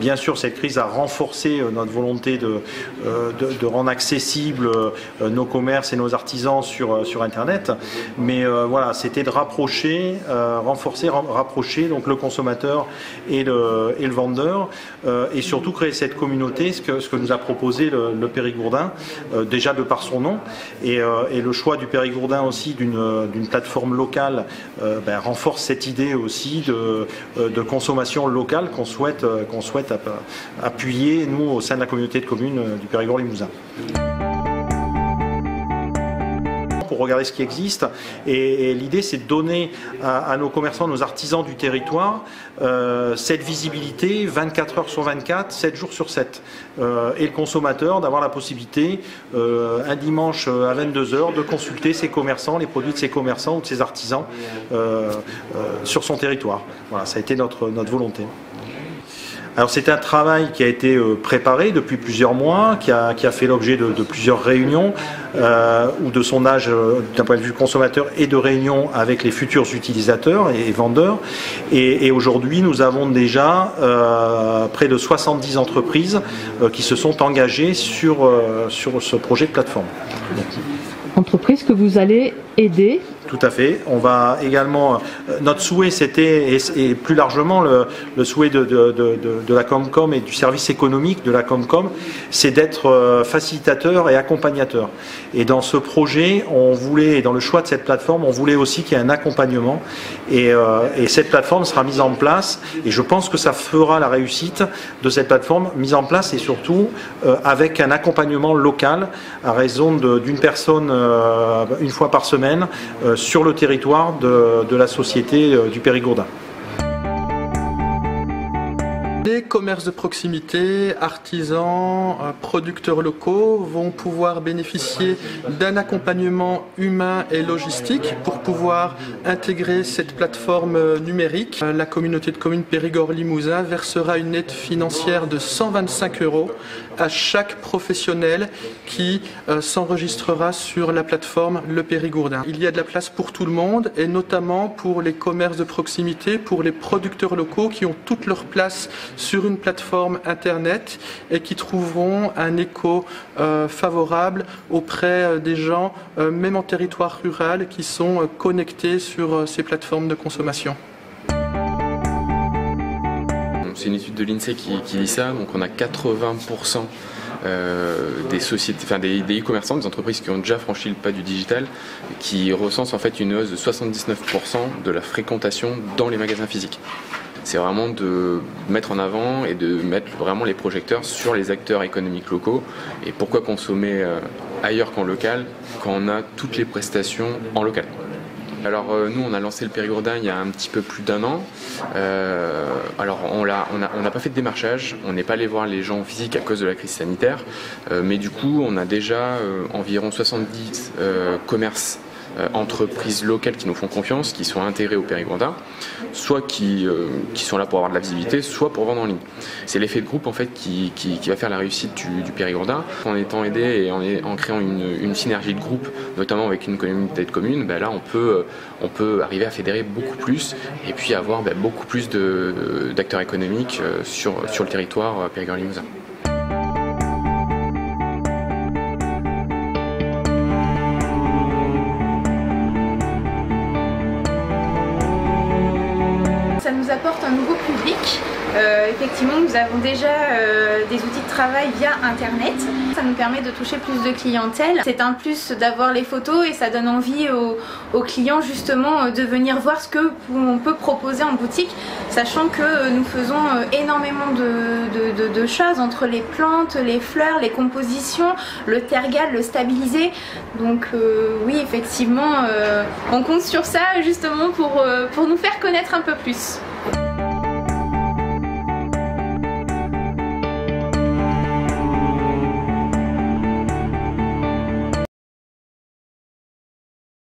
Bien sûr, cette crise a renforcé notre volonté de rendre accessibles nos commerces et nos artisans sur Internet, mais voilà, c'était de rapprocher, rapprocher donc le consommateur et le vendeur, et surtout créer cette communauté, ce que nous a proposé le Périgourdin, déjà de par son nom, et le choix du Périgourdin aussi d'une plateforme locale renforce cette idée aussi de consommation locale qu'on souhaite appuyer, nous, au sein de la communauté de communes du Périgord Limousin. Pour regarder ce qui existe, et l'idée c'est de donner à nos commerçants, nos artisans du territoire cette visibilité 24 heures sur 24, 7 jours sur 7, et le consommateur d'avoir la possibilité un dimanche à 22 h de consulter ses commerçants, les produits de ses commerçants ou de ses artisans sur son territoire. Voilà, ça a été notre volonté. Alors c'est un travail qui a été préparé depuis plusieurs mois, qui a fait l'objet de plusieurs réunions ou de sondage d'un point de vue consommateur et de réunions avec les futurs utilisateurs et vendeurs. Et aujourd'hui, nous avons déjà près de 70 entreprises qui se sont engagées sur ce projet de plateforme. Entreprises que vous allez aider. Tout à fait. On va également, notre souhait c'était, et plus largement le souhait de la Comcom et du service économique de la Comcom, c'est d'être facilitateur et accompagnateur. Et dans ce projet, on voulait, dans le choix de cette plateforme, on voulait aussi qu'il y ait un accompagnement. Et cette plateforme sera mise en place, et je pense que ça fera la réussite de cette plateforme mise en place, et surtout avec un accompagnement local à raison d'une personne une fois par semaine sur le territoire de la société du Périgourdin. Les commerces de proximité, artisans, producteurs locaux vont pouvoir bénéficier d'un accompagnement humain et logistique pour pouvoir intégrer cette plateforme numérique. La communauté de communes Périgord Limousin versera une aide financière de 125 € à chaque professionnel qui s'enregistrera sur la plateforme Le Périgourdin. Il y a de la place pour tout le monde, et notamment pour les commerces de proximité, pour les producteurs locaux qui ont toute leur place sur une plateforme internet et qui trouveront un écho favorable auprès des gens, même en territoire rural, qui sont connectés sur ces plateformes de consommation. C'est une étude de l'INSEE qui dit ça, donc on a 80% des sociétés, enfin des e-commerçants, des entreprises qui ont déjà franchi le pas du digital, qui recensent en fait une hausse de 79% de la fréquentation dans les magasins physiques. C'est vraiment de mettre en avant et de mettre vraiment les projecteurs sur les acteurs économiques locaux. Et pourquoi consommer ailleurs qu'en local quand on a toutes les prestations en local. Alors nous on a lancé le Périgourdin il y a un petit peu plus d'1 an. Alors on n'a pas fait de démarchage, on n'est pas allé voir les gens physiques à cause de la crise sanitaire, mais du coup on a déjà environ 70 commerces, entreprises locales qui nous font confiance, qui sont intégrées au Périgourdin, soit qui sont là pour avoir de la visibilité, soit pour vendre en ligne. C'est l'effet de groupe en fait qui va faire la réussite du Périgourdin. En étant aidé et en créant une synergie de groupe, notamment avec une communauté de communes, là on peut arriver à fédérer beaucoup plus et puis avoir beaucoup plus d'acteurs économiques sur le territoire Périgord-Limousin. Ça nous apporte un nouveau public. Effectivement, nous avons déjà des outils de travail via Internet. Ça nous permet de toucher plus de clientèle. C'est un plus d'avoir les photos et ça donne envie aux clients justement de venir voir ce qu'on peut proposer en boutique, sachant que nous faisons énormément de choses entre les plantes, les fleurs, les compositions, le tergal, le stabilisé. Donc oui, effectivement, on compte sur ça justement pour nous faire connaître un peu plus.